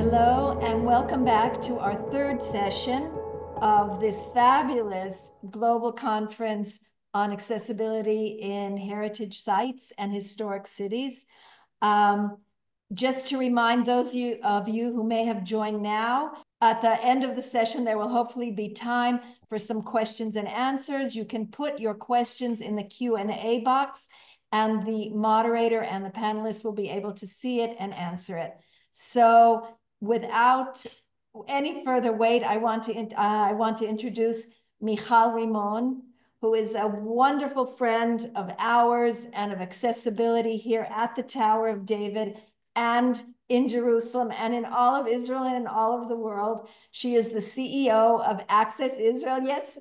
Hello and welcome back to our third session of this fabulous global conference on accessibility in heritage sites and historic cities. Just to remind those of you who may have joined now, at the end of the session, there will hopefully be time for some questions and answers. You can put your questions in the Q&A box, and the moderator and the panelists will be able to see it and answer it. So without any further wait, I want to introduce Michal Rimon, who is a wonderful friend of ours and of accessibility here at the Tower of David and in Jerusalem and in all of Israel and in all of the world. She is the CEO of Access Israel. Yes,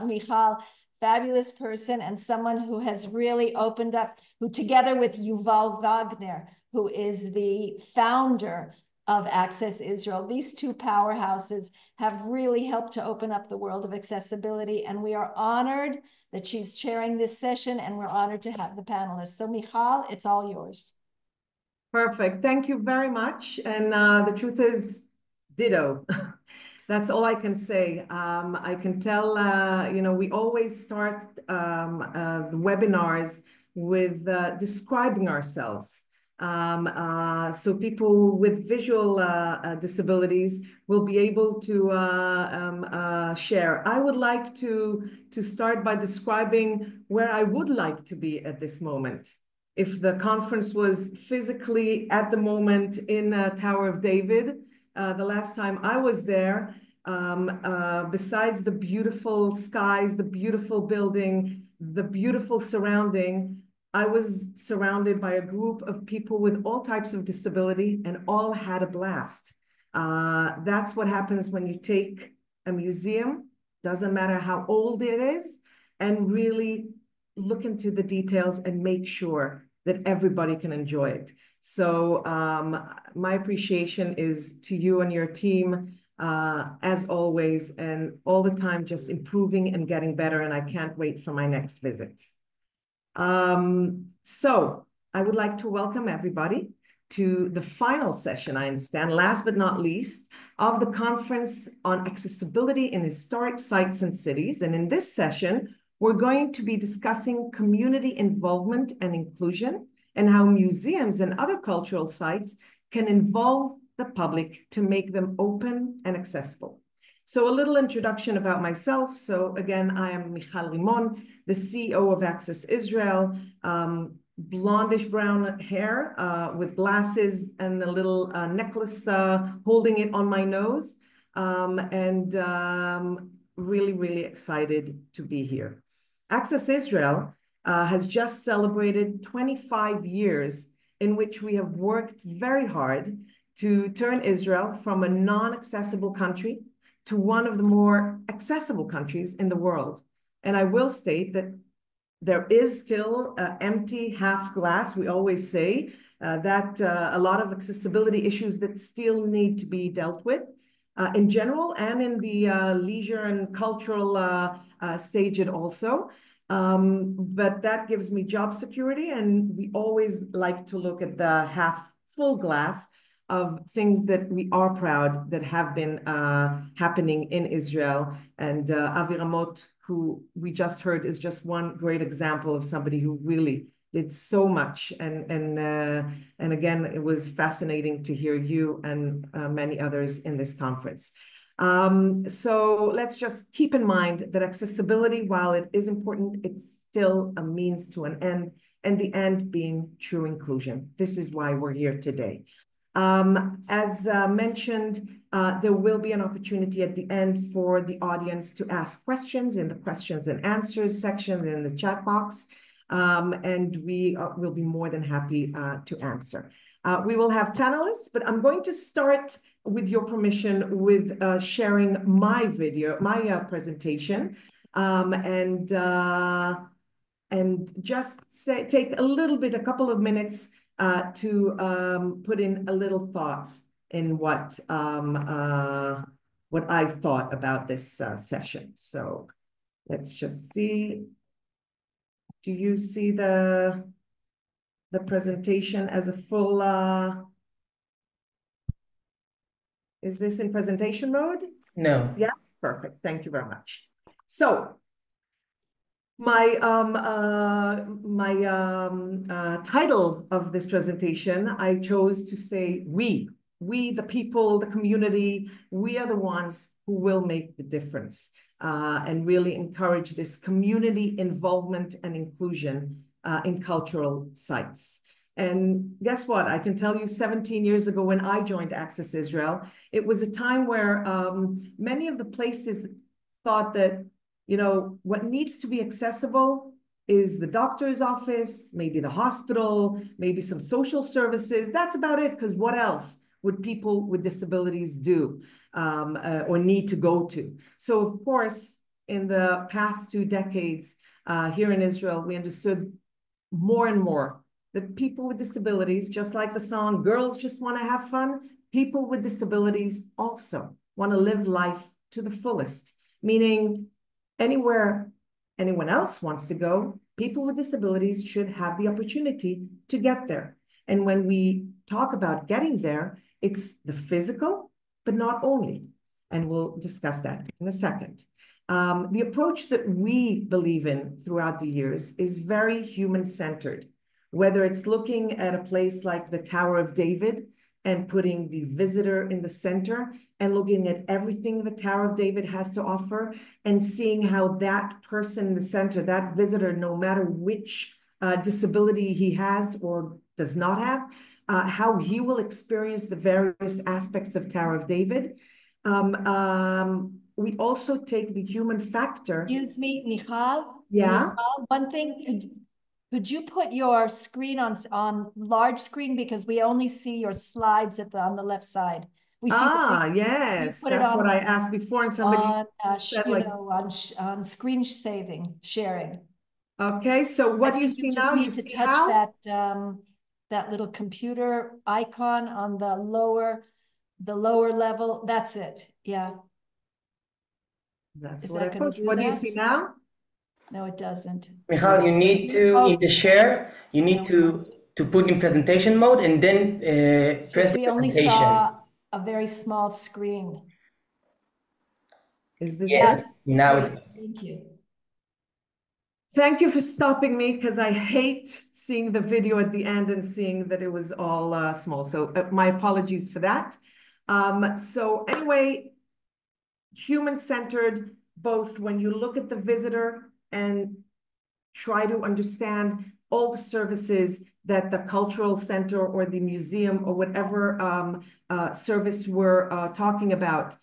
Michal, fabulous person and someone who has really opened up, who together with Yuval Wagner, who is the founder of Access Israel, these two powerhouses have really helped to open up the world of accessibility. And we are honored that she's chairing this session, and we're honored to have the panelists. So Michal, it's all yours. Perfect. Thank you very much. And the truth is, ditto. That's all I can say. I can tell, we always start the webinars with describing ourselves. So people with visual disabilities will be able to share. I would like to start by describing where I would like to be at this moment. If the conference was physically at the moment in Tower of David, the last time I was there, besides the beautiful skies, the beautiful building, the beautiful surrounding, I was surrounded by a group of people with all types of disability and all had a blast. That's what happens when you take a museum, doesn't matter how old it is, and really look into the details and make sure that everybody can enjoy it. So my appreciation is to you and your team, as always, and all the time just improving and getting better, and I can't wait for my next visit. So I would like to welcome everybody to the final session, I understand, last but not least, of the conference on accessibility in historic sites and cities. And in this session, we're going to be discussing community involvement and inclusion and how museums and other cultural sites can involve the public to make them open and accessible. So a little introduction about myself. So again, I am Michal Rimon, the CEO of Access Israel, blondish brown hair with glasses and a little necklace holding it on my nose, and really, really excited to be here. Access Israel has just celebrated 25 years in which we have worked very hard to turn Israel from a non-accessible country to one of the more accessible countries in the world. And I will state that there is still empty half glass. We always say that a lot of accessibility issues that still need to be dealt with in general and in the leisure and cultural stage also. But that gives me job security, and we always like to look at the half full glass of things that we are proud that have been happening in Israel. And Avi Ramot, who we just heard, is just one great example of somebody who really did so much. And again, it was fascinating to hear you and many others in this conference. So let's just keep in mind that accessibility, while it is important, it's still a means to an end, and the end being true inclusion. This is why we're here today. As mentioned, there will be an opportunity at the end for the audience to ask questions in the questions and answers section in the chat box, and we will be more than happy to answer. We will have panelists, but I'm going to start, with your permission, with sharing my video, my presentation, and just take a couple of minutes to put in a little thoughts in what I thought about this session. So let's just see. Do you see the presentation as a full Is this in presentation mode? No. Yes, perfect. Thank you very much. So my title of this presentation, I chose to say we, the people, the community, we are the ones who will make the difference and really encourage this community involvement and inclusion in cultural sites. And guess what? I can tell you 17 years ago when I joined Access Israel, it was a time where many of the places thought that, you know, what needs to be accessible is the doctor's office, maybe the hospital, maybe some social services. That's about it, because what else would people with disabilities do or need to go to? So, of course, in the past 2 decades here in Israel, we understood more and more that people with disabilities, just like the song, girls just want to have fun, people with disabilities also want to live life to the fullest, meaning anywhere anyone else wants to go, people with disabilities should have the opportunity to get there. And when we talk about getting there, it's the physical, but not only. And we'll discuss that in a second. The approach that we believe in throughout the years is very human-centered, whether it's looking at a place like the Tower of David and putting the visitor in the center and looking at everything the Tower of David has to offer and seeing how that person in the center, that visitor, no matter which disability he has or does not have, how he will experience the various aspects of Tower of David. We also take the human factor. Excuse me, Michal. Yeah. Michal, one thing, could you put your screen on large screen, because we only see your slides on the left side. We see the yes, put that's it on, what I asked before, and somebody said on screen sharing. Okay, so what do you see now? You just see need to touch how? that little computer icon on the lower level. That's it. Yeah. That's Is what I that going put. to do What do you that? see now? No, it doesn't. Michal, you need to, in the share, you need No, to put in presentation mode and then press the we only presentation. saw a very small screen. Is this Yes, it? now it's. Thank you. Thank you for stopping me, because I hate seeing the video at the end and seeing that it was all small. So my apologies for that. So anyway, human-centered, both when you look at the visitor and try to understand all the services that the cultural center or the museum or whatever service we're talking about,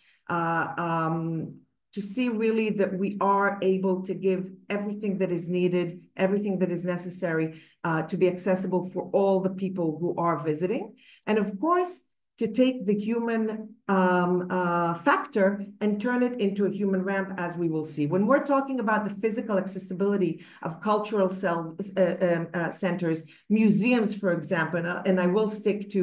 to see really that we are able to give everything that is needed, everything that is necessary to be accessible for all the people who are visiting. And of course, to take the human factor and turn it into a human ramp, as we will see. When we're talking about the physical accessibility of cultural centers, museums, for example, and I will stick to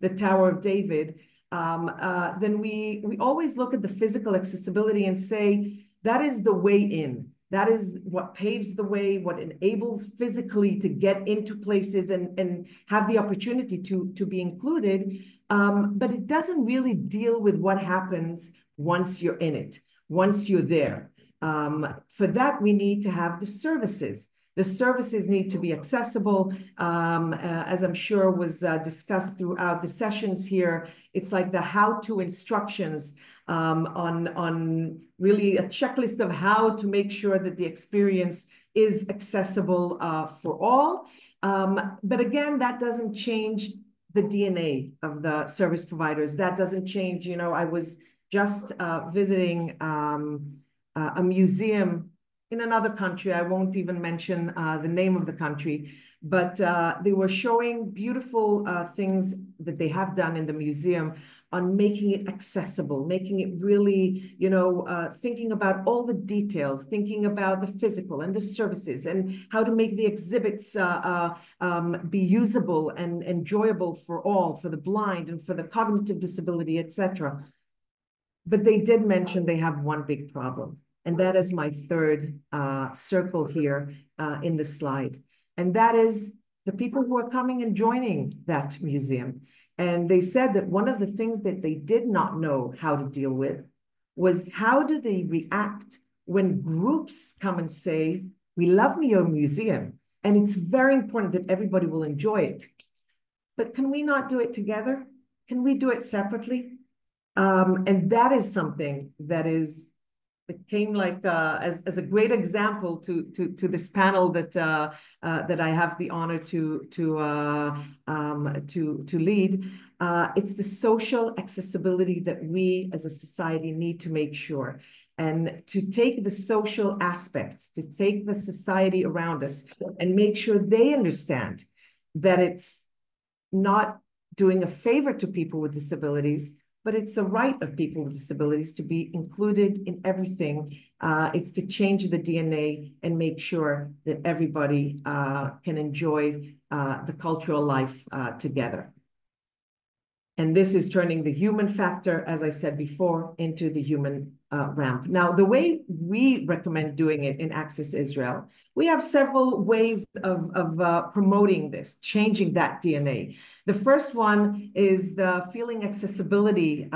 the Tower of David, then we always look at the physical accessibility and say, that is the way in. That is what paves the way, what enables physically to get into places and have the opportunity to be included. But it doesn't really deal with what happens once you're in it, once you're there. For that, we need to have the services. The services need to be accessible. As I'm sure was discussed throughout the sessions here, it's like the how-to instructions on really a checklist of how to make sure that the experience is accessible for all. But again, that doesn't change the DNA of the service providers. That doesn't change. You know, I was just visiting a museum in another country. I won't even mention the name of the country, but they were showing beautiful things that they have done in the museum on making it accessible, making it really, you know, thinking about all the details, thinking about the physical and the services and how to make the exhibits be usable and enjoyable for all, for the blind and for the cognitive disability, etc. But they did mention they have one big problem. And that is my third circle here in the slide. And that is the people who are coming and joining that museum. And they said that one of the things that they did not know how to deal with was how do they react when groups come and say, we love your museum, and it's very important that everybody will enjoy it. But can we not do it together? Can we do it separately? And that is something that it came like as a great example to this panel that I have the honor to lead. It's the social accessibility that we as a society need to make sure, and to take the social aspects, to take the society around us and make sure they understand that it's not doing a favor to people with disabilities, but it's a right of people with disabilities to be included in everything. It's to change the DNA and make sure that everybody can enjoy the cultural life together. And this is turning the human factor, as I said before, into the human ramp. Now, the way we recommend doing it in Access Israel, we have several ways of promoting this, changing that DNA. The first one is the feeling accessibility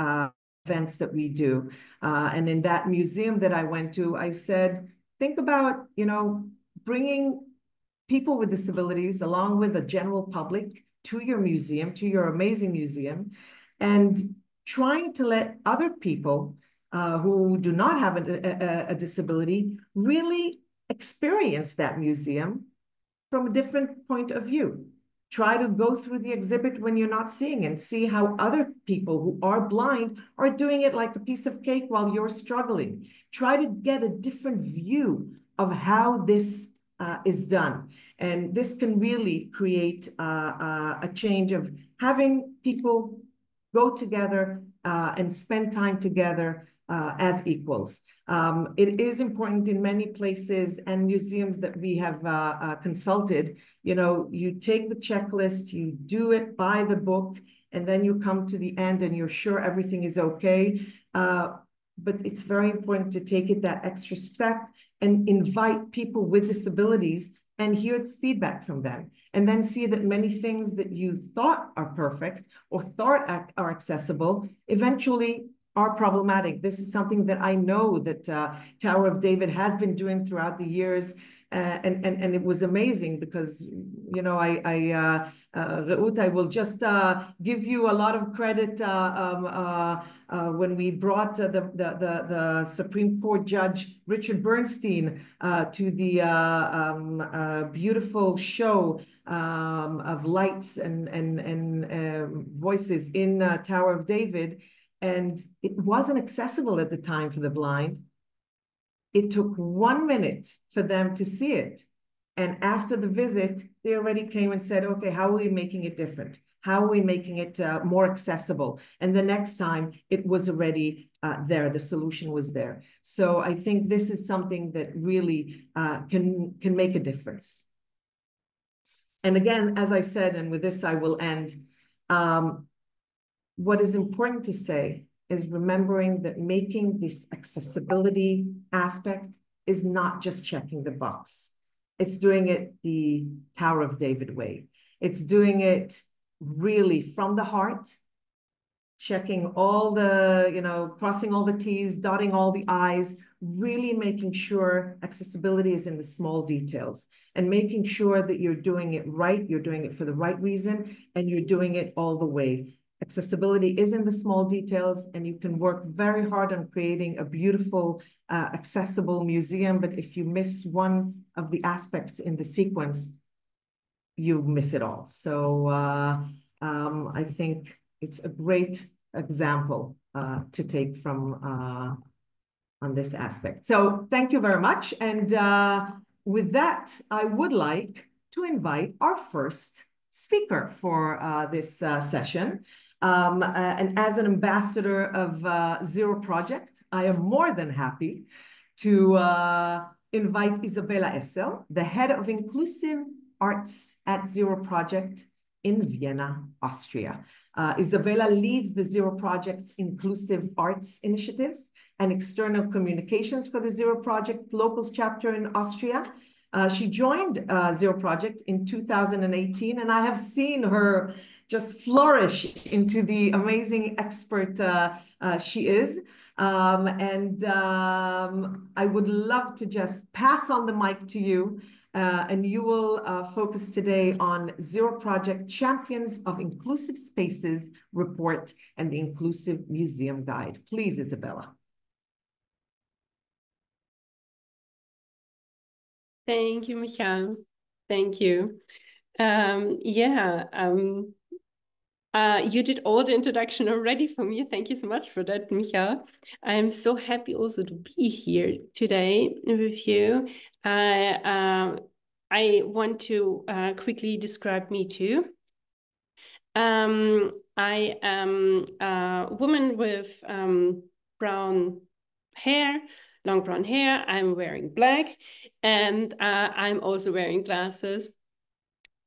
events that we do. And in that museum that I went to, I said, think about, bringing people with disabilities along with the general public to your museum, to your amazing museum, and trying to let other people who do not have a disability really experience that museum from a different point of view. Try to go through the exhibit when you're not seeing and see how other people who are blind are doing it like a piece of cake while you're struggling. Try to get a different view of how this is done. And this can really create a change of having people go together and spend time together as equals. It is important in many places and museums that we have consulted. You take the checklist, you do it by the book, and then you come to the end and you're sure everything is okay. But it's very important to take it that extra step and invite people with disabilities and hear the feedback from them, and then see that many things that you thought are perfect or thought are accessible eventually are problematic. This is something that I know that Tower of David has been doing throughout the years, and it was amazing because, Reut, I will just give you a lot of credit when we brought the Supreme Court Judge Richard Bernstein to the beautiful show of lights and voices in Tower of David. And it wasn't accessible at the time for the blind. It took 1 minute for them to see it. And after the visit, they already came and said, okay, how are we making it different? How are we making it more accessible? And the next time it was already there, the solution was there. So I think this is something that really can make a difference. And again, as I said, and with this I will end, what is important to say is remembering that making this accessibility aspect is not just checking the box. It's doing it the Tower of David way. It's doing it really from the heart, checking all the, crossing all the T's, dotting all the I's, really making sure accessibility is in the small details and making sure that you're doing it right, you're doing it for the right reason, and you're doing it all the way. Accessibility is in the small details, and you can work very hard on creating a beautiful, accessible museum. But if you miss one of the aspects in the sequence, you miss it all. So I think it's a great example to take from on this aspect. So thank you very much. And with that, I would like to invite our first speaker for this session. And as an ambassador of Zero Project, I am more than happy to invite Isabella Essl, the head of inclusive arts at Zero Project in Vienna, Austria. Isabella leads the Zero Project's inclusive arts initiatives and external communications for the Zero Project Locals chapter in Austria. She joined Zero Project in 2018, and I have seen her just flourish into the amazing expert she is. I would love to just pass on the mic to you, and you will focus today on Zero Project Champions of Inclusive Spaces report and the Inclusive Museum Guide. Please, Isabella. Thank you, Michal. Thank you. You did all the introduction already for me. Thank you so much for that, Michal. I'm so happy also to be here today with you. I want to quickly describe me too. I am a woman with brown hair, long brown hair. I'm wearing black, and I'm also wearing glasses.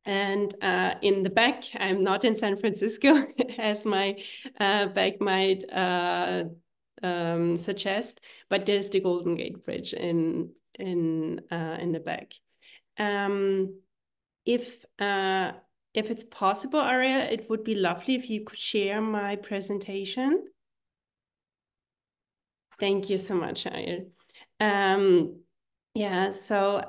And in the back, I'm not in San Francisco, as my back might suggest, but there's the Golden Gate Bridge in the back. If it's possible, Aria, it would be lovely if you could share my presentation. Thank you so much, Aria. Yeah, so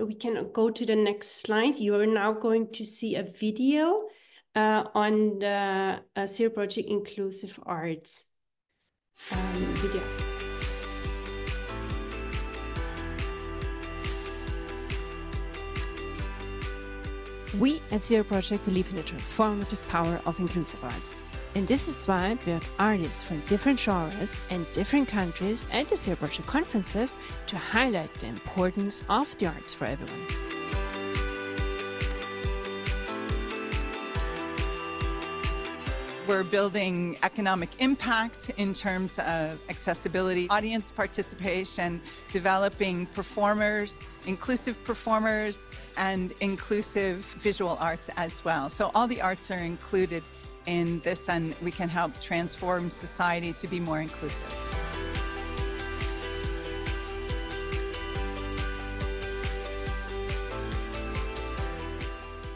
we can go to the next slide. You are now going to see a video on the Zero Project Inclusive Arts video. We at Zero Project believe in the transformative power of inclusive arts. And this is why we have artists from different genres and different countries at the Zero Project conferences to highlight the importance of the arts for everyone. We're building economic impact in terms of accessibility, audience participation, developing performers, inclusive performers, and inclusive visual arts as well. So all the arts are included in this, and we can help transform society to be more inclusive.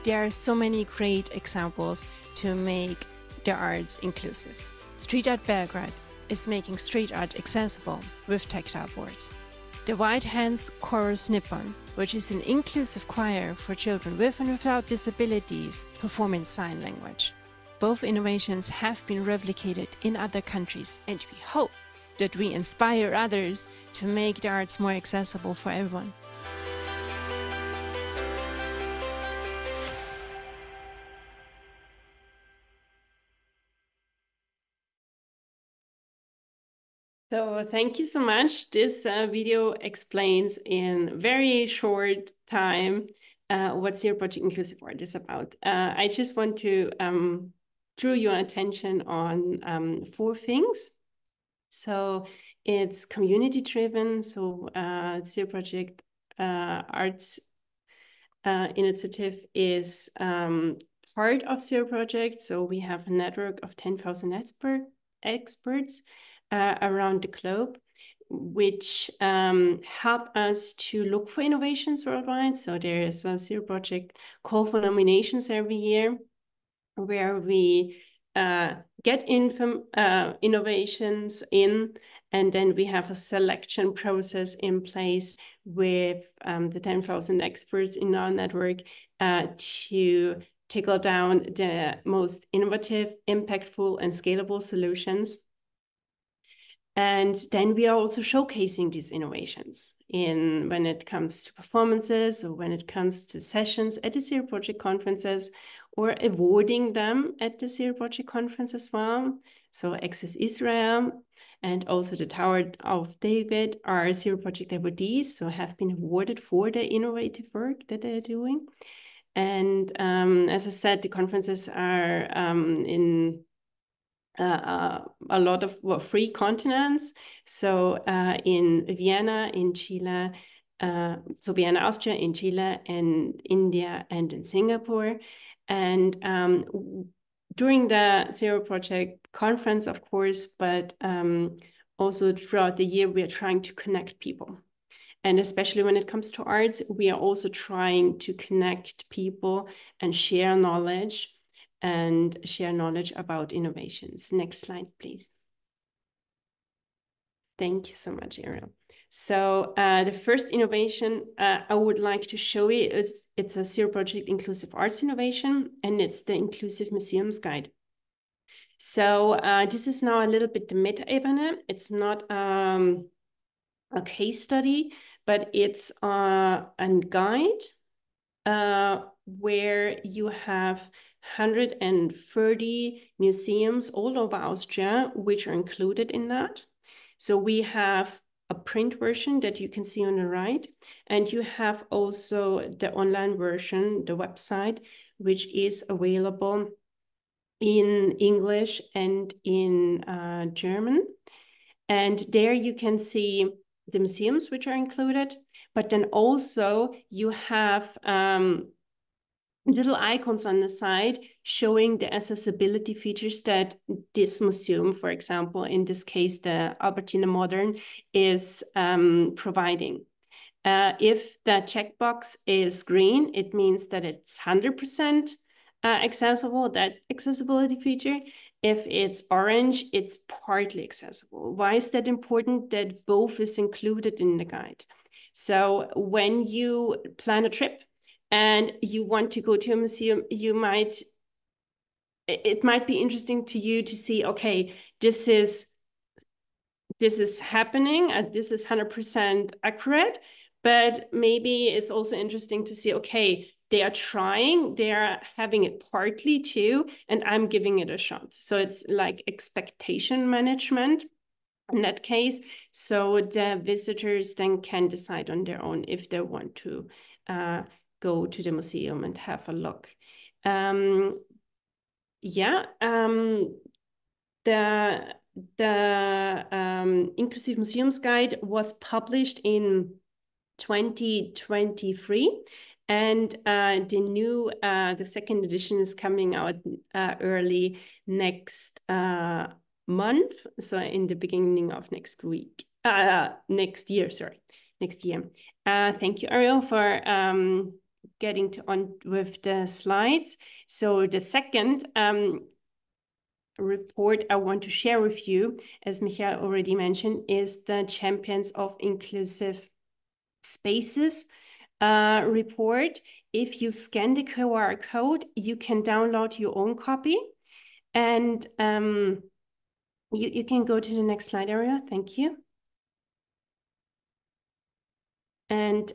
There are so many great examples to make the arts inclusive. Street Art Belgrade is making street art accessible with tactile boards. The White Hands Chorus Nippon, which is an inclusive choir for children with and without disabilities, perform in sign language. Both innovations have been replicated in other countries, and we hope that we inspire others to make the arts more accessible for everyone. So thank you so much. This video explains in very short time what Zero Project Inclusive Art is about. I just want to draw your attention on 4 things. So it's community driven. So Zero Project Arts Initiative is part of Zero Project. So we have a network of 10,000 experts around the globe, which help us to look for innovations worldwide. So there is a Zero Project call for nominations every year, where we get innovations in, and then we have a selection process in place with the 10,000 experts in our network to tickle down the most innovative, impactful, and scalable solutions. And then we are also showcasing these innovations when it comes to performances, or when it comes to sessions at the Zero Project conferences, or awarding them at the Zero Project conference as well. So Access Israel and also the Tower of David are Zero Project awardees, so have been awarded for their innovative work that they're doing. And as I said, the conferences are in a lot of 3 continents. So in Vienna, in Chile, so Vienna, Austria, in Chile, and India, and in Singapore. And during the Zero Project conference, of course, but also throughout the year, we are trying to connect people. And especially when it comes to arts, we are also trying to connect people and share knowledge. and share knowledge about innovations. Next slide, please. Thank you so much, Ariel. So the first innovation I would like to show you is it's a Zero Project Inclusive Arts innovation, and it's the Inclusive Museums Guide. So this is now a little bit the meta-ebene. It's not a case study, but it's a guide where you have 130 museums all over Austria, which are included in that. So we have a print version that you can see on the right, and you have also the online version, the website, which is available in English and in German. And there you can see the museums which are included, but then also you have little icons on the side showing the accessibility features that this museum, for example, in this case, the Albertina Modern, is providing. If the checkbox is green, it means that it's 100% accessible, that accessibility feature. If it's orange, it's partly accessible. Why is that important? That both is included in the guide. So when you plan a trip and you want to go to a museum, it might be interesting to you to see, okay, this is happening, this is 100% accurate, but maybe it's also interesting to see, okay, they are trying, they are having it partly too, and I'm giving it a shot. So it's like expectation management in that case. So the visitors then can decide on their own if they want to go to the museum and have a look. The Inclusive Museums Guide was published in 2023, and the second edition is coming out early next month, so in the beginning of next year. Thank you, Ariel, for getting on with the slides. So the second report I want to share with you, as Michal already mentioned, is the Champions of Inclusive Spaces report. If you scan the QR code, you can download your own copy, and you can go to the next slide, Ariel. Thank you. And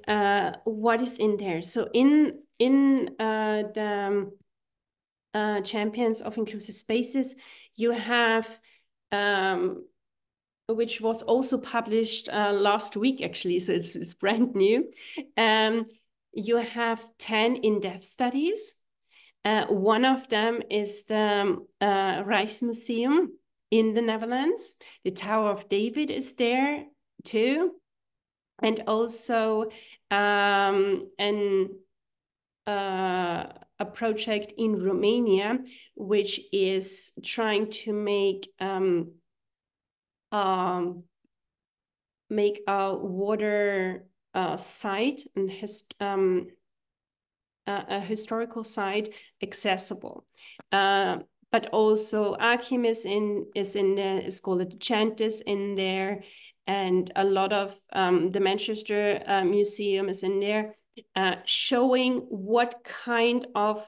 what is in there? So in the Champions of Inclusive Spaces, you have, which was also published last week, actually, so it's brand new. You have 10 in-depth studies. One of them is the Rijksmuseum in the Netherlands. The Tower of David is there too. And also a project in Romania, which is trying to make a water site and a historical site accessible. But also Achim is in there, Escola de Chantes in there, and a lot of the Manchester Museum is in there, showing what kind of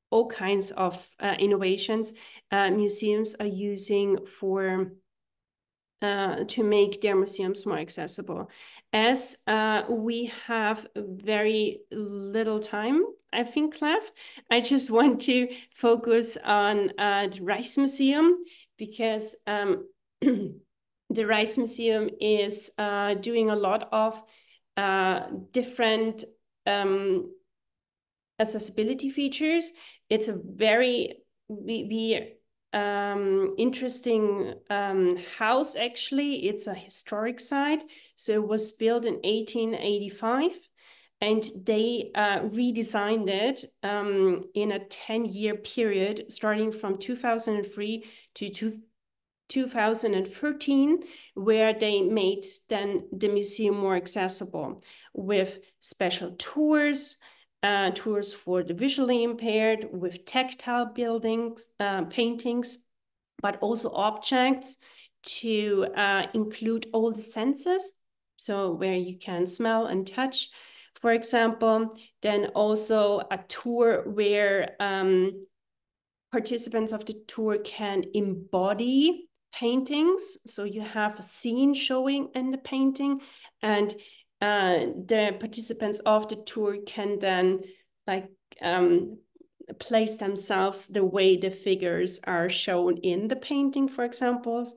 all kinds of innovations museums are using for to make their museums more accessible. As we have very little time, I think, left, I just want to focus on the Rijksmuseum, because the Rijksmuseum is doing a lot of different accessibility features. It's a very interesting house, actually. It's a historic site. So it was built in 1885, and they redesigned it in a 10-year period, starting from 2003 to 2013, where they made then the museum more accessible with special tours, tours for the visually impaired with tactile buildings, paintings, but also objects to include all the senses. So where you can smell and touch, for example. Then also a tour where participants of the tour can embody paintings. So you have a scene showing in the painting, and the participants of the tour can then place themselves the way the figures are shown in the painting, for example,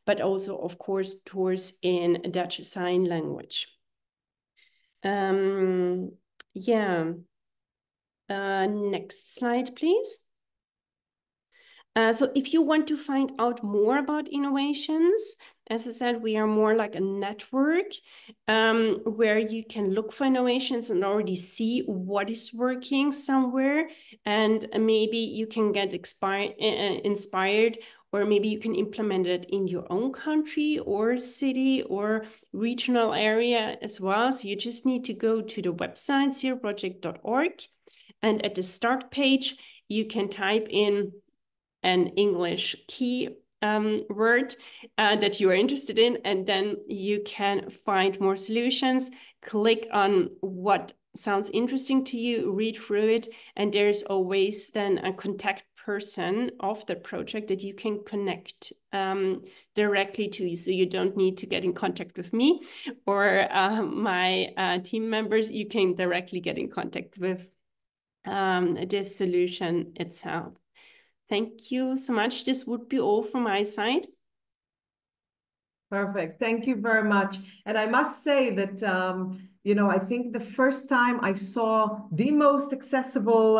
but also, of course, tours in Dutch Sign Language. Next slide, please. So if you want to find out more about innovations, as I said, we are more like a network where you can look for innovations and already see what is working somewhere. And maybe you can get inspired, or maybe you can implement it in your own country or city or regional area as well. So you just need to go to the website, zeroproject.org. And at the start page, you can type in an English key word that you are interested in, and then you can find more solutions. Click on what sounds interesting to you, read through it, and there's always then a contact person of the project that you can connect directly to you. So you don't need to get in contact with me or my team members. You can directly get in contact with this solution itself. Thank you so much. This would be all from my side. Perfect. Thank you very much. And I must say that, I think the first time I saw the most accessible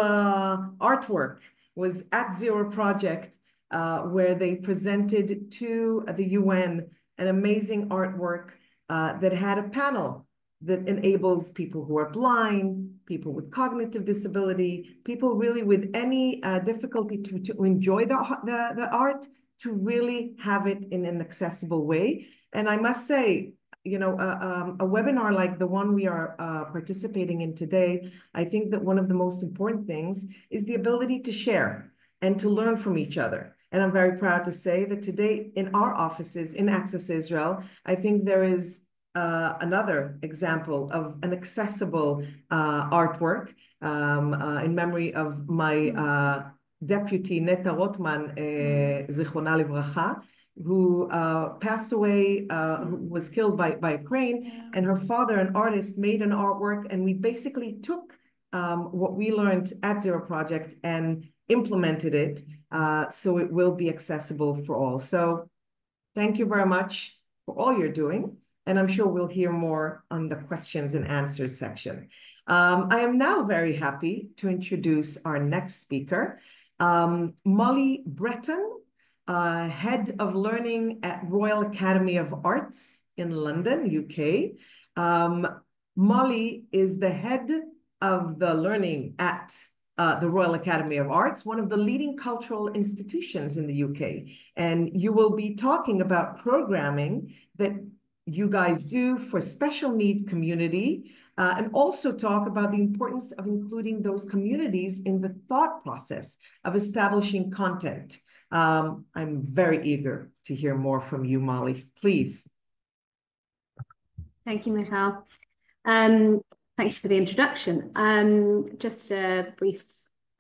artwork was at Zero Project, where they presented to the UN an amazing artwork that had a panel that enables people who are blind, people with cognitive disability, people really with any difficulty to enjoy the art, to really have it in an accessible way. And I must say, a webinar like the one we are participating in today, I think that one of the most important things is the ability to share and to learn from each other. And I'm very proud to say that today in our offices in Access Israel, I think there is another example of an accessible artwork in memory of my deputy Neta Rotman, Zichrona Livracha, who passed away, who was killed by a crane, and her father, an artist, made an artwork, and we basically took what we learned at Zero Project and implemented it so it will be accessible for all. So thank you very much for all you're doing. And I'm sure we'll hear more on the questions and answers section. I am now very happy to introduce our next speaker, Molly Bretton, Head of Learning at Royal Academy of Arts in London, UK. Molly is the head of the learning at the Royal Academy of Arts, one of the leading cultural institutions in the UK. And you will be talking about programming that you guys do for special needs community, and also talk about the importance of including those communities in the thought process of establishing content. I'm very eager to hear more from you, Molly. Please. Thank you, Michal. Thank you for the introduction. Just a brief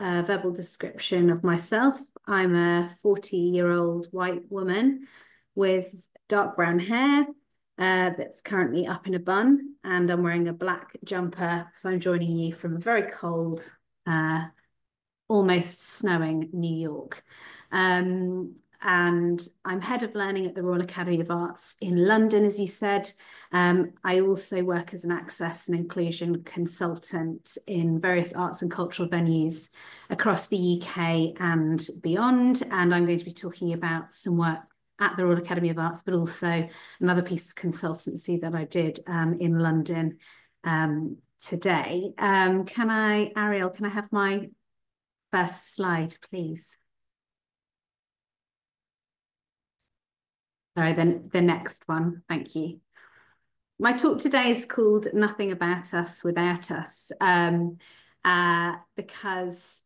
verbal description of myself. I'm a 40-year-old white woman with dark brown hair, that's currently up in a bun, and I'm wearing a black jumper because I'm joining you from a very cold, almost snowing New York. And I'm head of learning at the Royal Academy of Arts in London, as you said. I also work as an access and inclusion consultant in various arts and cultural venues across the UK and beyond. And I'm going to be talking about some work at the Royal Academy of Arts, but also another piece of consultancy that I did in London today. Ariel, can I have my first slide, please? Sorry, then the next one, thank you. My talk today is called Nothing About Us Without Us. And because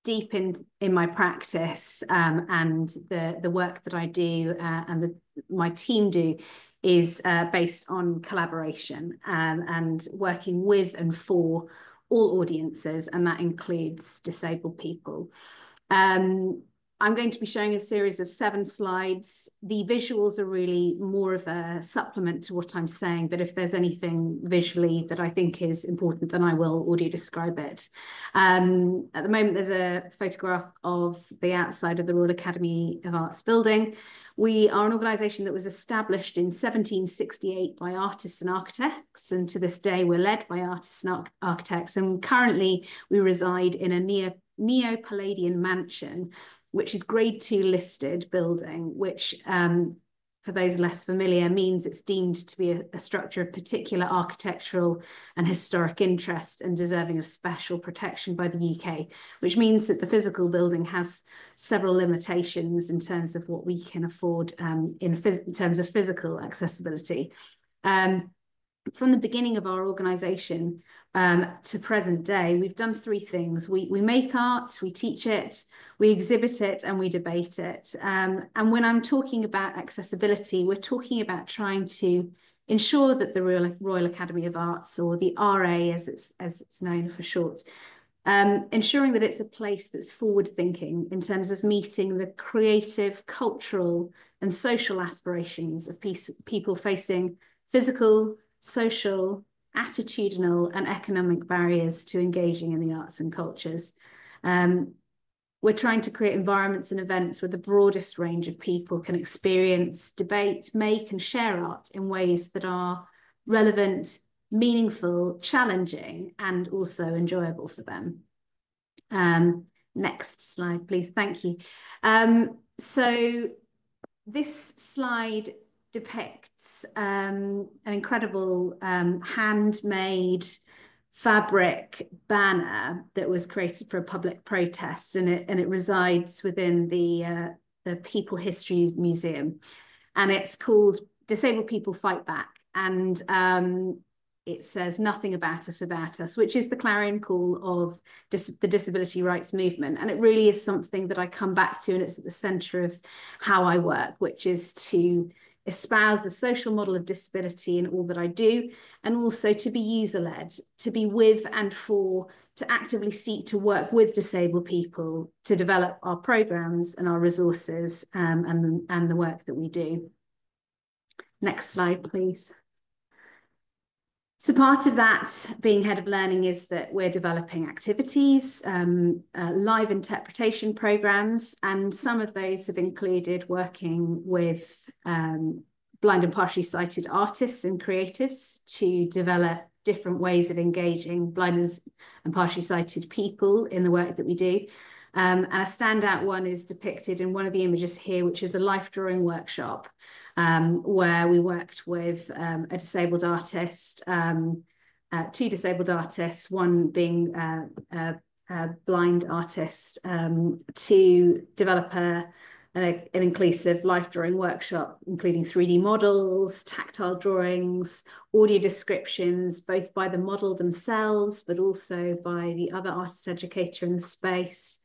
deep in my practice and the work that I do and my team do is based on collaboration and working with and for all audiences, and that includes disabled people. I'm going to be showing a series of 7 slides. The visuals are really more of a supplement to what I'm saying, but if there's anything visually that I think is important, then I will audio describe it. At the moment, there's a photograph of the outside of the Royal Academy of Arts building. We are an organisation that was established in 1768 by artists and architects, and to this day we're led by artists and architects, and currently we reside in a Neo-Palladian mansion, which is grade 2 listed building, which for those less familiar means it's deemed to be a structure of particular architectural and historic interest and deserving of special protection by the UK, which means that the physical building has several limitations in terms of what we can afford in terms of physical accessibility. From the beginning of our organisation to present day, we've done 3 things. We make art, we teach it, we exhibit it, and we debate it. And when I'm talking about accessibility, we're talking about trying to ensure that the Royal Academy of Arts, or the RA as it's known for short, ensuring that it's a place that's forward-thinking in terms of meeting the creative, cultural, and social aspirations of people facing physical, social, attitudinal, and economic barriers to engaging in the arts and cultures. We're trying to create environments and events where the broadest range of people can experience, debate, make, and share art in ways that are relevant, meaningful, challenging, and also enjoyable for them. Next slide, please. Thank you. So this slide depicts an incredible handmade fabric banner that was created for a public protest, and it resides within the People History Museum, and it's called "Disabled People Fight Back," and it says "Nothing about us without us," which is the clarion call of the disability rights movement. And it really is something that I come back to, and it's at the centre of how I work, which is to espouse the social model of disability in all that I do, and also to be user-led, to be with and for, to actively seek to work with disabled people to develop our programmes and our resources and the work that we do. Next slide, please. So part of that, being head of learning, is that we're developing activities, live interpretation programs, and some of those have included working with blind and partially sighted artists and creatives to develop different ways of engaging blind and partially sighted people in the work that we do. And a standout one is depicted in one of the images here, which is a life drawing workshop where we worked with a disabled artist, 2 disabled artists, one being a blind artist, to develop an inclusive life drawing workshop, including 3D models, tactile drawings, audio descriptions, both by the model themselves, but also by the other artist educator in the space.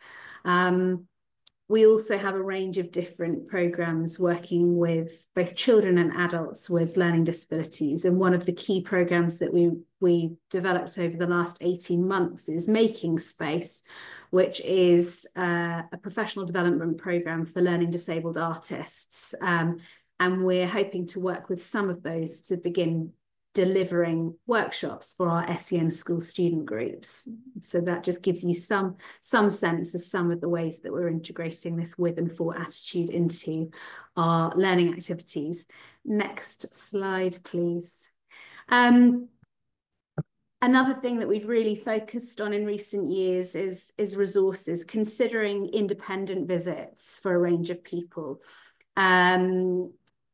We also have a range of different programs working with both children and adults with learning disabilities. And one of the key programs that we developed over the last 18 months is Making Space, which is a professional development program for learning disabled artists. And we're hoping to work with some of those to begin delivering workshops for our SEN school student groups. So that just gives you some sense of some of the ways that we're integrating this with and for attitude into our learning activities. Next slide, please. Another thing that we've really focused on in recent years is resources, considering independent visits for a range of people.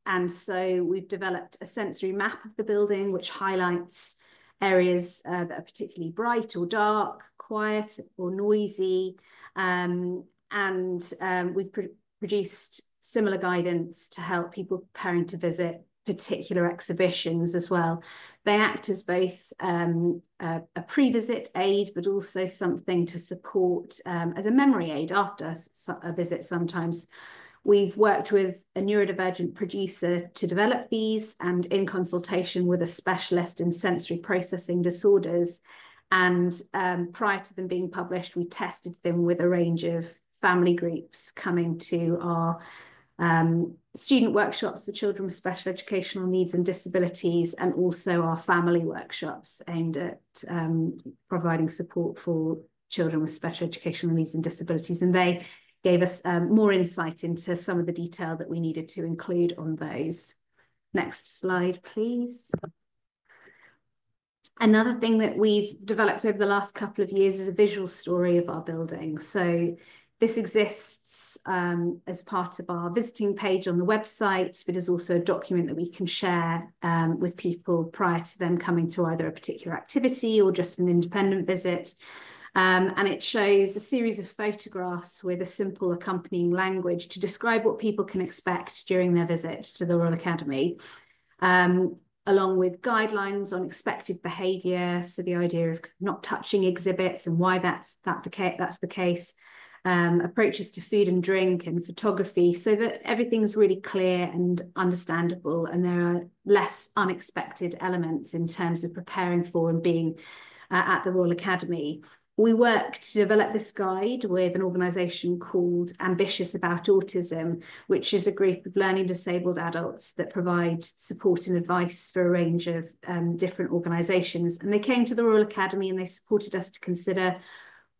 And so we've developed a sensory map of the building, which highlights areas that are particularly bright or dark, quiet or noisy. We've produced similar guidance to help people preparing to visit particular exhibitions as well. They act as both a pre-visit aid, but also something to support as a memory aid after a visit sometimes. We've worked with a neurodivergent producer to develop these, and in consultation with a specialist in sensory processing disorders. And prior to them being published, we tested them with a range of family groups coming to our student workshops for children with special educational needs and disabilities, and also our family workshops aimed at providing support for children with special educational needs and disabilities. And they gave us more insight into some of the detail that we needed to include on those. Next slide, please. Another thing that we've developed over the last couple of years is a visual story of our building. So this exists as part of our visiting page on the website, but is also a document that we can share with people prior to them coming to either a particular activity or just an independent visit. And it shows a series of photographs with a simple accompanying language to describe what people can expect during their visit to the Royal Academy, along with guidelines on expected behaviour. So the idea of not touching exhibits and why that's the case. Approaches to food and drink and photography, so that everything's really clear and understandable, and there are less unexpected elements in terms of preparing for and being at the Royal Academy. We worked to develop this guide with an organisation called Ambitious About Autism, which is a group of learning disabled adults that provide support and advice for a range of different organisations. And they came to the Royal Academy and they supported us to consider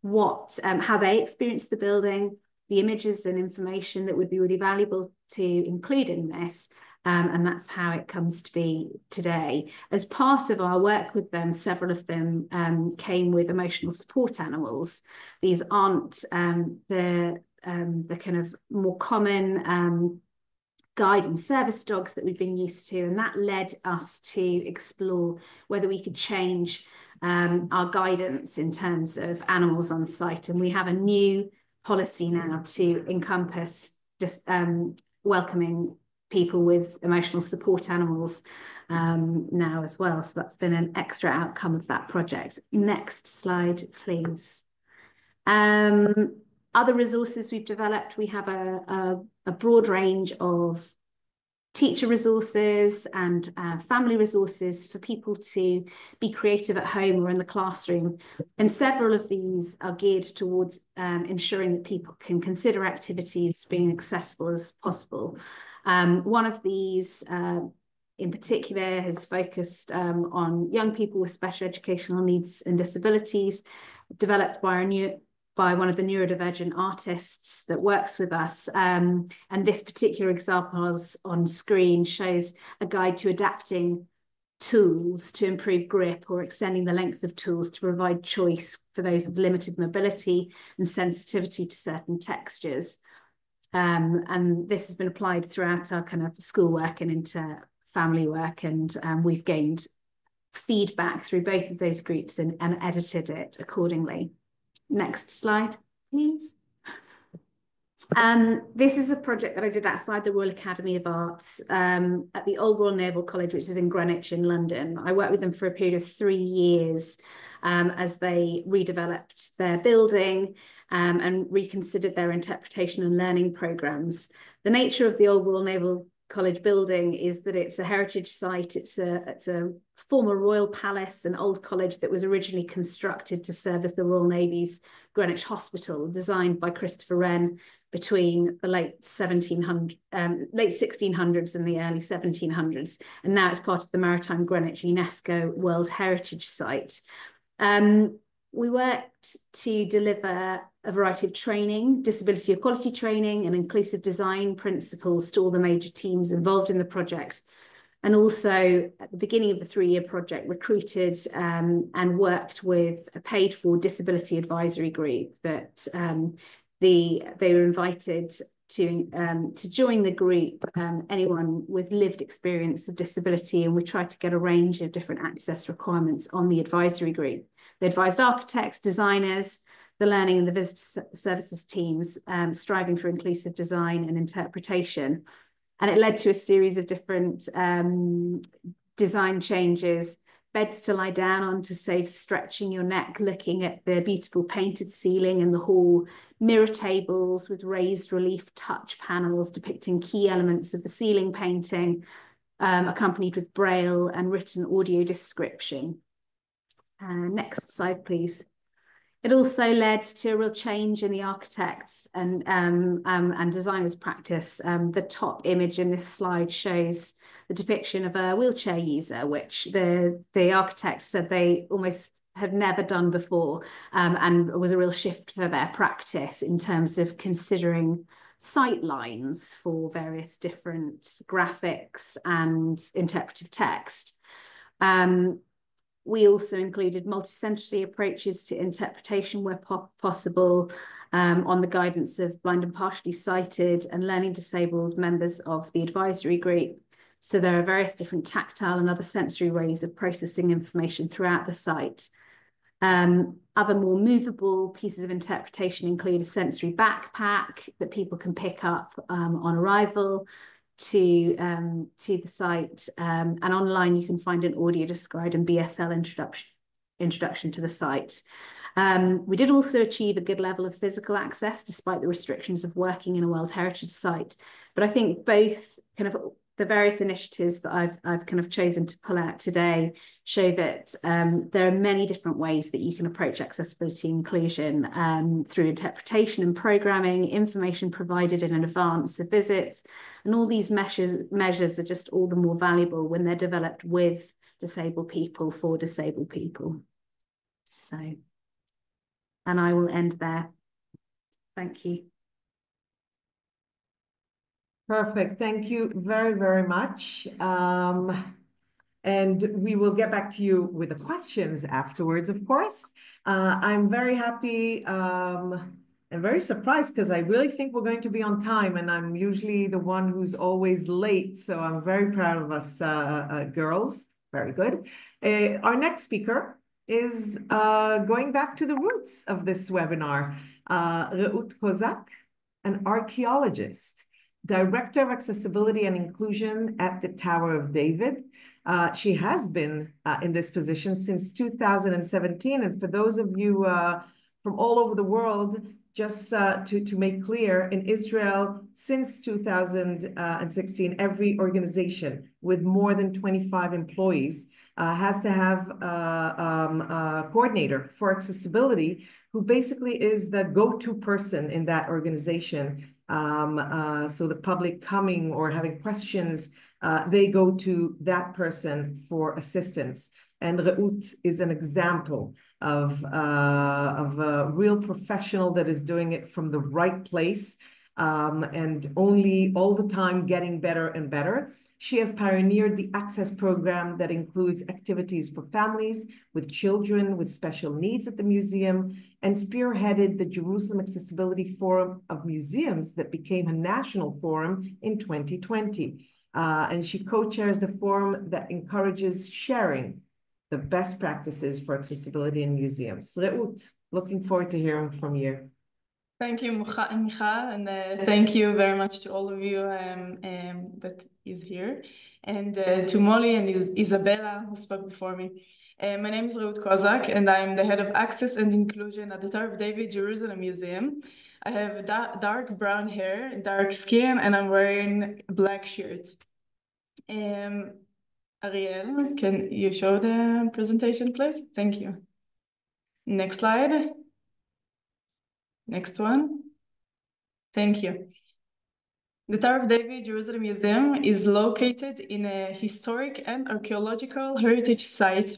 how they experienced the building, the images and information that would be really valuable to include in this. And that's how it comes to be today. As part of our work with them, several of them came with emotional support animals. These aren't the kind of more common guide and service dogs that we've been used to. And that led us to explore whether we could change our guidance in terms of animals on site. And we have a new policy now to encompass just welcoming people with emotional support animals now as well. So that's been an extra outcome of that project. Next slide, please. Other resources we've developed, we have a broad range of teacher resources and family resources for people to be creative at home or in the classroom. And several of these are geared towards ensuring that people can consider activities being accessible as possible. One of these in particular has focused on young people with special educational needs and disabilities, developed by one of the neurodivergent artists that works with us. And this particular example on screen shows a guide to adapting tools to improve grip or extending the length of tools to provide choice for those with limited mobility and sensitivity to certain textures. And this has been applied throughout our kind of schoolwork and into family work. And we've gained feedback through both of those groups and edited it accordingly. Next slide, please. This is a project that I did outside the Royal Academy of Arts at the Old Royal Naval College, which is in Greenwich in London. I worked with them for a period of 3 years as they redeveloped their building and reconsidered their interpretation and learning programmes. The nature of the Old Royal Naval College building is that it's a heritage site. It's a former royal palace, an old college that was originally constructed to serve as the Royal Navy's Greenwich Hospital, designed by Christopher Wren between the late 1600s and the early 1700s. And now it's part of the Maritime Greenwich UNESCO World Heritage Site. We worked to deliver a variety of training, disability equality training and inclusive design principles to all the major teams involved in the project. And also at the beginning of the 3-year project, recruited and worked with a paid for disability advisory group that they were invited to join the group, anyone with lived experience of disability, and we tried to get a range of different access requirements on the advisory group. They advised architects, designers, the learning and the visitor services teams, striving for inclusive design and interpretation. And it led to a series of different design changes. Beds to lie down on to save stretching your neck, looking at the beautiful painted ceiling in the hall, mirror tables with raised relief touch panels depicting key elements of the ceiling painting, accompanied with braille and written audio description. Next slide, please. It also led to a real change in the architects and designers' practice. The top image in this slide shows the depiction of a wheelchair user, which the architects said they almost had never done before, and was a real shift for their practice in terms of considering sight lines for various different graphics and interpretive text. We also included multi-sensory approaches to interpretation where possible, on the guidance of blind and partially sighted and learning disabled members of the advisory group. So there are various different tactile and other sensory ways of processing information throughout the site. Other more movable pieces of interpretation include a sensory backpack that people can pick up on arrival to the site, and online you can find an audio described and BSL introduction to the site. We did also achieve a good level of physical access despite the restrictions of working in a World Heritage site. But I think both kind of the various initiatives that I've kind of chosen to pull out today show that there are many different ways that you can approach accessibility and inclusion, through interpretation and programming, information provided in advance of visits, and all these measures are just all the more valuable when they're developed with disabled people for disabled people. So, and I will end there. Thank you. Perfect. Thank you very, very much. And we will get back to you with the questions afterwards, of course. I'm very happy and very surprised because I really think we're going to be on time, and I'm usually the one who's always late. So I'm very proud of us girls. Very good. Our next speaker is going back to the roots of this webinar, Reut Kozak, an archaeologist, Director of Accessibility and Inclusion at the Tower of David. She has been in this position since 2017. And for those of you from all over the world, just to make clear, in Israel, since 2016, every organization with more than 25 employees has to have a coordinator for accessibility, who basically is the go-to person in that organization. So the public coming or having questions, they go to that person for assistance. And Reut is an example of a real professional that is doing it from the right place, and only all the time getting better and better. She has pioneered the Access program that includes activities for families with children with special needs at the museum, and spearheaded the Jerusalem Accessibility Forum of Museums that became a national forum in 2020. And she co-chairs the forum that encourages sharing the best practices for accessibility in museums. Reut, looking forward to hearing from you. Thank you, Michal, and thank you very much to all of you that is here, and to Molly and Isabella, who spoke before me. My name is Reut Kozak, and I'm the head of Access and Inclusion at the Tower of David Jerusalem Museum. I have dark brown hair, dark skin, and I'm wearing a black shirt. Ariel, can you show the presentation, please? Thank you. Next slide. Next one. Thank you. The Tower of David Jerusalem Museum is located in a historic and archaeological heritage site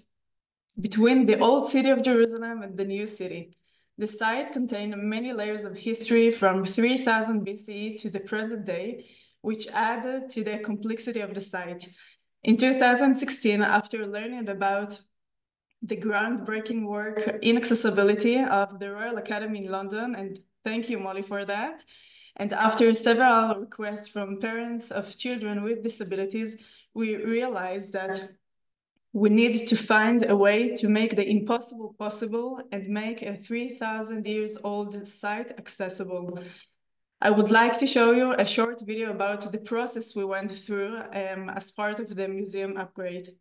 between the old city of Jerusalem and the new city. The site contains many layers of history from 3000 BCE to the present day, which add to the complexity of the site. In 2016, after learning about the groundbreaking work in accessibility of the Royal Academy in London, and thank you, Molly, for that, and after several requests from parents of children with disabilities, we realized that we need to find a way to make the impossible possible and make a 3000 years old site accessible. I would like to show you a short video about the process we went through as part of the museum upgrade.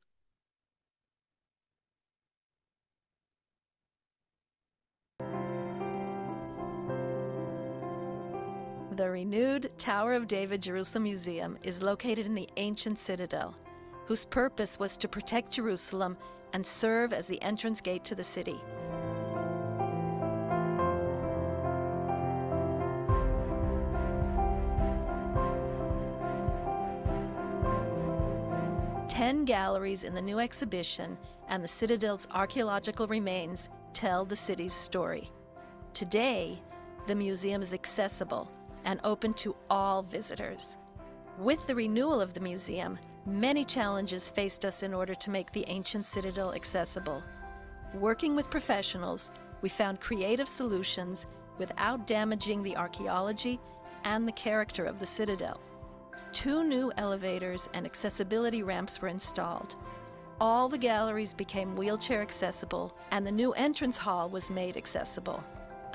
The renewed Tower of David Jerusalem Museum is located in the ancient citadel, whose purpose was to protect Jerusalem and serve as the entrance gate to the city. Ten galleries in the new exhibition and the citadel's archaeological remains tell the city's story. Today, the museum is accessible and open to all visitors. With the renewal of the museum, many challenges faced us in order to make the ancient citadel accessible. Working with professionals, we found creative solutions without damaging the archaeology and the character of the citadel. 2 new elevators and accessibility ramps were installed. All the galleries became wheelchair accessible, and the new entrance hall was made accessible.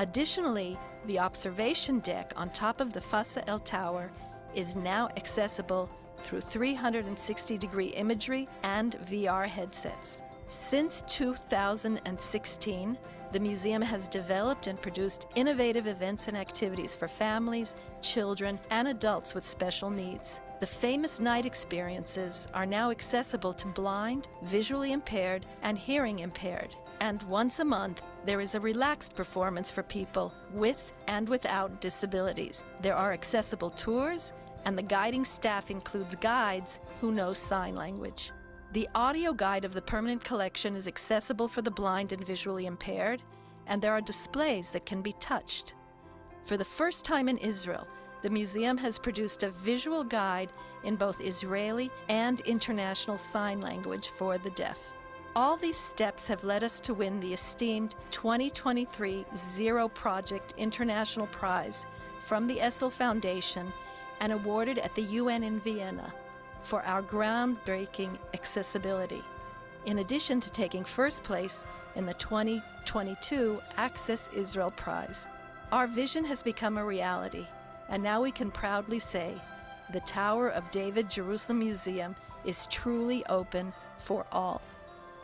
Additionally, the observation deck on top of the Fasa El Tower is now accessible through 360-degree imagery and VR headsets. Since 2016, the museum has developed and produced innovative events and activities for families, children, and adults with special needs. The famous night experiences are now accessible to blind, visually impaired, and hearing impaired. And once a month, there is a relaxed performance for people with and without disabilities. There are accessible tours, and the guiding staff includes guides who know sign language. The audio guide of the permanent collection is accessible for the blind and visually impaired, and there are displays that can be touched. For the first time in Israel, the museum has produced a visual guide in both Israeli and international sign language for the deaf. All these steps have led us to win the esteemed 2023 Zero Project International Prize from the Essl Foundation and awarded at the UN in Vienna for our groundbreaking accessibility, in addition to taking first place in the 2022 Access Israel Prize. Our vision has become a reality, and now we can proudly say the Tower of David Jerusalem Museum is truly open for all.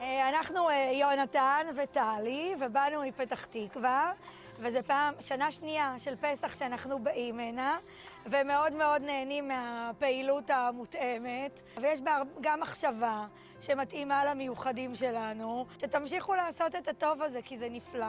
אנחנו יונתן וטלי, ובאנו מפתח תקווה, וזה שנה שנייה של פסח שאנחנו באים הנה, ומאוד מאוד נהנים מהפעילות המותאמת, ויש בה גם מחשבה שמתאימה למיוחדים שלנו, שתמשיכו לעשות את הטוב הזה כי זה נפלא.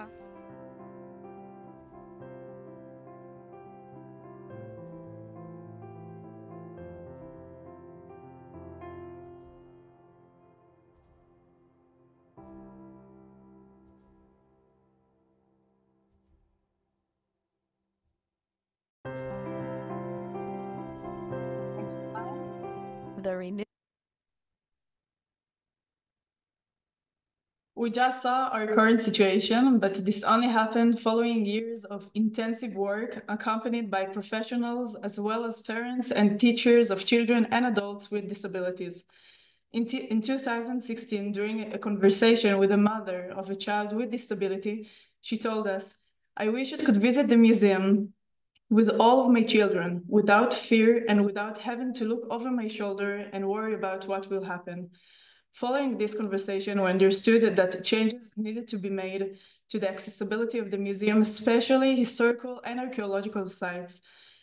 We just saw our current situation, but this only happened following years of intensive work accompanied by professionals as well as parents and teachers of children and adults with disabilities. In 2016, during a conversation with a mother of a child with disability, she told us, "I wish I could visit the museum with all of my children without fear and without having to look over my shoulder and worry about what will happen." Following this conversation, we understood that changes needed to be made to the accessibility of the museum, especially historical and archaeological sites.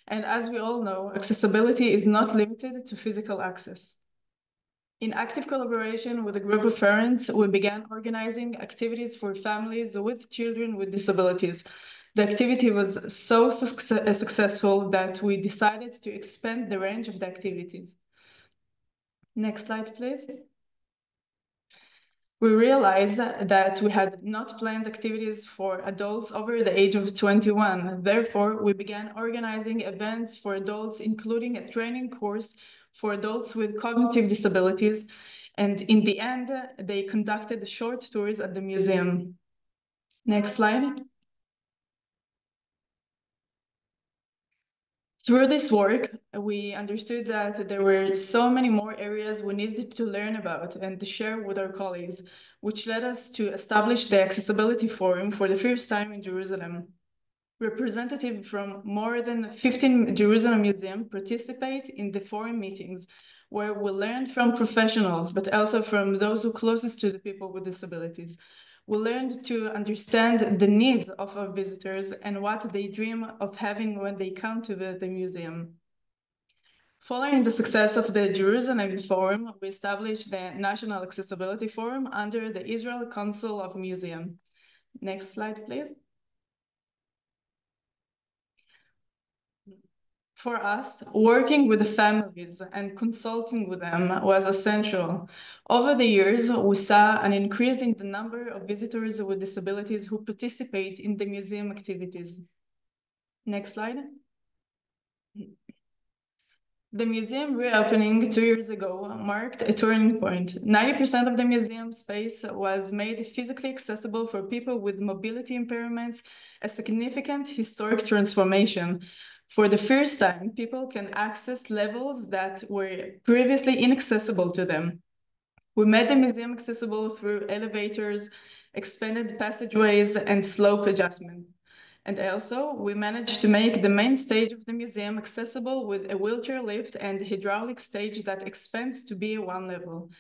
And as we all know, accessibility is not limited to physical access. In active collaboration with a group of parents, we began organizing activities for families with children with disabilities. The activity was so successful that we decided to expand the range of the activities. Next slide, please. We realized that we had not planned activities for adults over the age of 21. Therefore, we began organizing events for adults, including a training course for adults with cognitive disabilities. And in the end, they conducted short tours at the museum. Next slide. Through this work, we understood that there were so many more areas we needed to learn about and to share with our colleagues, which led us to establish the Accessibility Forum for the first time in Jerusalem. Representatives from more than 15 Jerusalem museums participate in the forum meetings, where we learn from professionals, but also from those who are closest to the people with disabilities. We learned to understand the needs of our visitors and what they dream of having when they come to the museum. Following the success of the Jerusalem Forum, we established the National Accessibility Forum under the Israel Council of Museum. Next slide, please. For us, working with the families and consulting with them was essential. Over the years, we saw an increase in the number of visitors with disabilities who participate in the museum activities. Next slide. The museum reopening 2 years ago marked a turning point. 90% of the museum space was made physically accessible for people with mobility impairments, a significant historic transformation. For the first time, people can access levels that were previously inaccessible to them. We made the museum accessible through elevators, expanded passageways, and slope adjustment. And also, we managed to make the main stage of the museum accessible with a wheelchair lift and hydraulic stage that expands to be one level.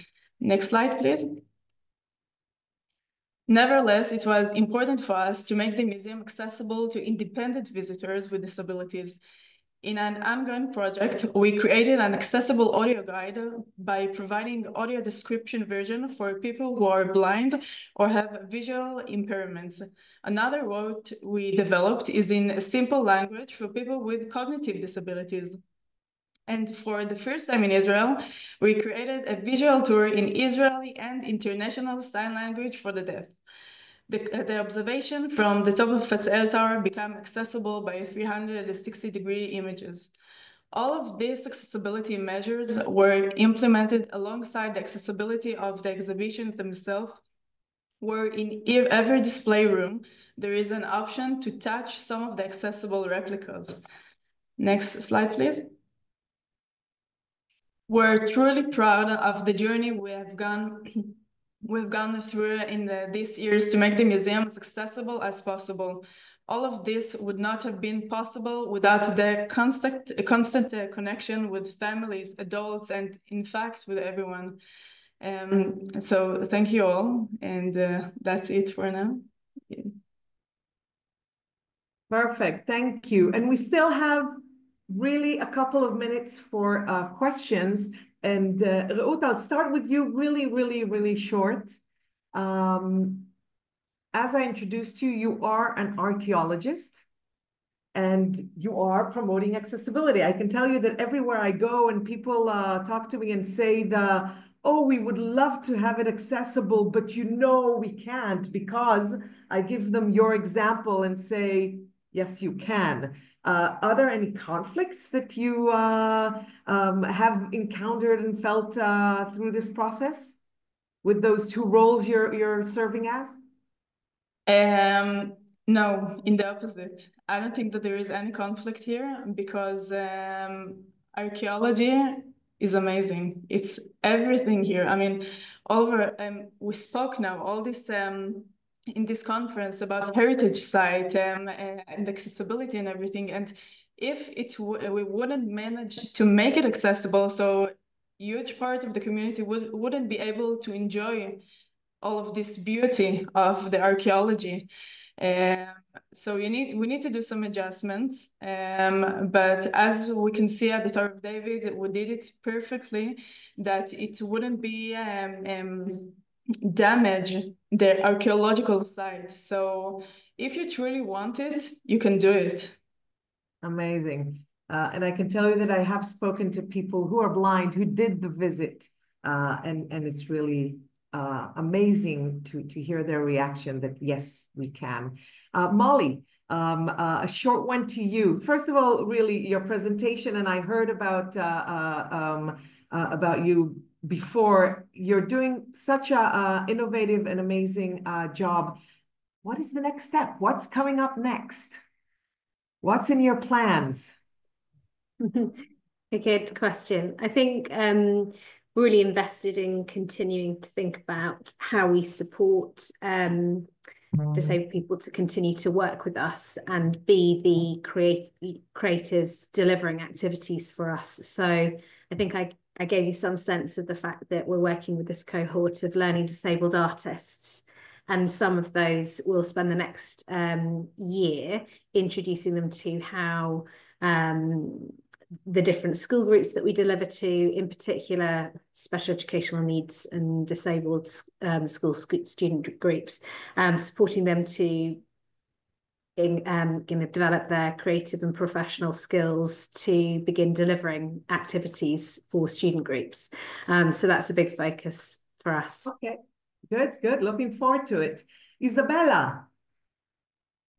Next slide, please. Nevertheless, it was important for us to make the museum accessible to independent visitors with disabilities. In an ongoing project, we created an accessible audio guide by providing audio description version for people who are blind or have visual impairments. Another Reut we developed is in a simple language for people with cognitive disabilities. And for the first time in Israel, we created a visual tour in Israeli and international sign language for the deaf. The observation from the top of Essl Tower became accessible by 360-degree images. All of these accessibility measures were implemented alongside the accessibility of the exhibition themselves, where in every display room, there is an option to touch some of the accessible replicas. Next slide, please. We're truly proud of the journey we've gone through in these years to make the museum as accessible as possible. All of this would not have been possible without the constant connection with families, adults, and in fact, with everyone. So thank you all, and that's it for now. Yeah. Perfect, thank you. And we still have really a couple of minutes for questions. And Reut, I'll start with you really short. As I introduced you, you are an archaeologist and you are promoting accessibility. I can tell you that everywhere I go and people talk to me and say oh, we would love to have it accessible, but we can't, because I give them your example and say, yes, you can. Are there any conflicts that you have encountered and felt through this process with those two roles you're serving as? No, in the opposite. I don't think that there is any conflict here, because archaeology is amazing. It's everything here. I mean, we spoke now all this in this conference about heritage site and accessibility and everything. And if we wouldn't manage to make it accessible, so huge part of the community wouldn't be able to enjoy all of this beauty of the archaeology. So we need to do some adjustments, but as we can see at the Tower of David, we did it perfectly, that it wouldn't be damage the archaeological site. So if you truly want it, you can do it. Amazing. And I can tell you that I have spoken to people who are blind who did the visit, and it's really amazing to hear their reaction that yes, we can. Molly, a short one to you. First of all, really your presentation, and I heard about you before. You're doing such a innovative and amazing job. What is the next step? What's coming up next? What's in your plans? A good question. I think really invested in continuing to think about how we support disabled people to continue to work with us and be the creatives delivering activities for us. So I think I gave you some sense of the fact that we're working with this cohort of learning disabled artists, and some of those will spend the next year introducing them to how the different school groups that we deliver to, in particular special educational needs and disabled school student groups, supporting them to develop their creative and professional skills to begin delivering activities for student groups. So that's a big focus for us. Okay, good. Looking forward to it. Isabella,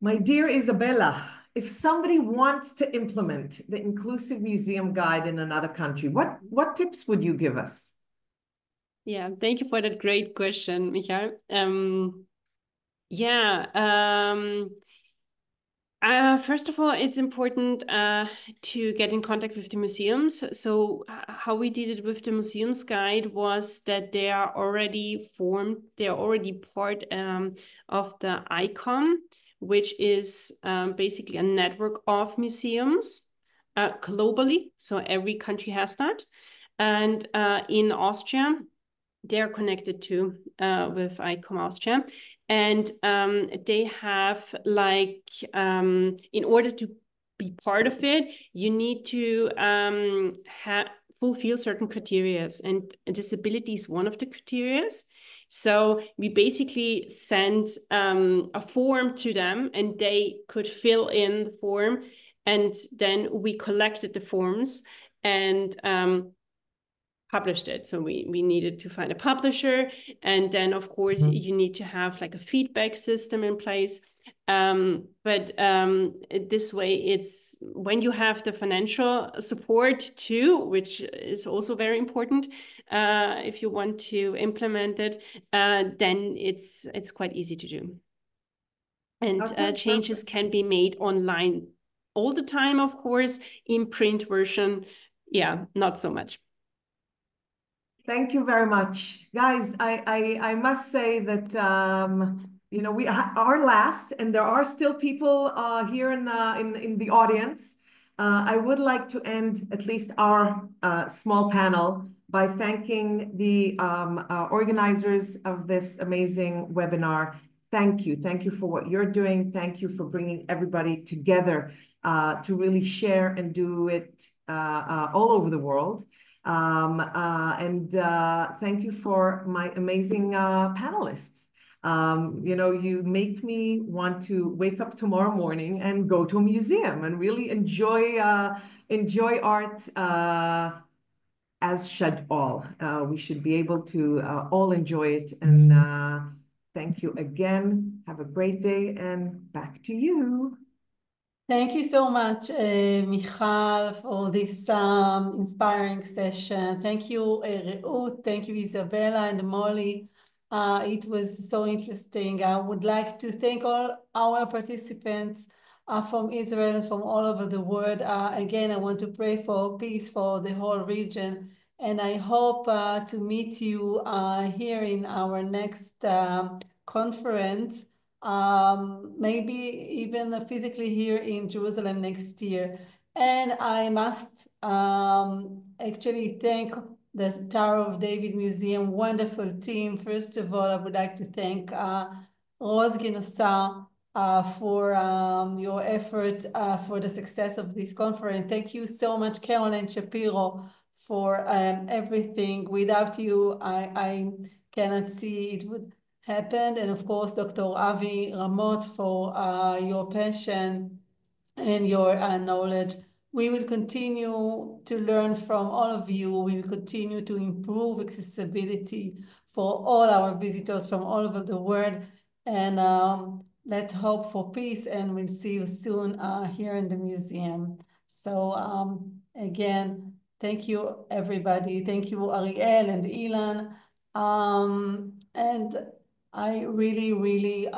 my dear Isabella, if somebody wants to implement the Inclusive Museum Guide in another country, what tips would you give us? Yeah, thank you for that great question, Michal. First of all, it's important to get in contact with the museums. So how we did it with the Museums Guide was that they are already formed, they are already part of the ICOM, which is basically a network of museums globally. So every country has that. And in Austria, they're connected to with ICOM Austria. And they have in order to be part of it, you need to fulfill certain criteria, and disability is one of the criteria. So we basically sent a form to them, and they could fill in the form, and then we collected the forms and published it. So we needed to find a publisher, and then of course you need to have like a feedback system in place. But this way, it's when you have the financial support too, which is also very important if you want to implement it, then it's quite easy to do. And changes can be made online all the time, of course. In print version, yeah, not so much. Thank you very much. Guys, I must say that, you know, we are last, and there are still people here in the audience. I would like to end at least our small panel by thanking the organizers of this amazing webinar. Thank you. Thank you for what you're doing. Thank you for bringing everybody together to really share and do it all over the world. Thank you for my amazing panelists. You know, you make me want to wake up tomorrow morning and go to a museum and really enjoy art, as should all. We should be able to all enjoy it. And thank you again. Have a great day, and back to you. Thank you so much, Michal, for this inspiring session. Thank you, Reut. Thank you, Isabella and Molly. It was so interesting. I would like to thank all our participants from Israel, from all over the world. Again, I want to pray for peace for the whole region. And I hope to meet you here in our next conference. Maybe even physically here in Jerusalem next year. And I must actually thank the Tower of David Museum wonderful team. First of all, I would like to thank Roz Ginosar for your effort for the success of this conference. Thank you so much, Caroline Shapiro, for everything. Without you, I cannot see it would happened. And of course, Dr. Avi Ramot, for your passion and your knowledge. We will continue to learn from all of you. We will continue to improve accessibility for all our visitors from all over the world. And let's hope for peace, and we'll see you soon here in the museum. So again, thank you, everybody. Thank you, Ariel and Ilan. And I really, really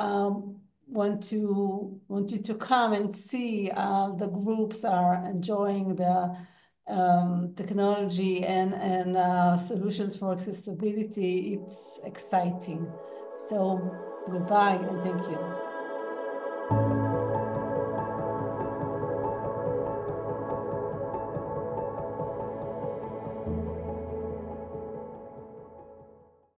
want you to come and see the groups are enjoying the technology and solutions for accessibility. It's exciting. So Goodbye and thank you.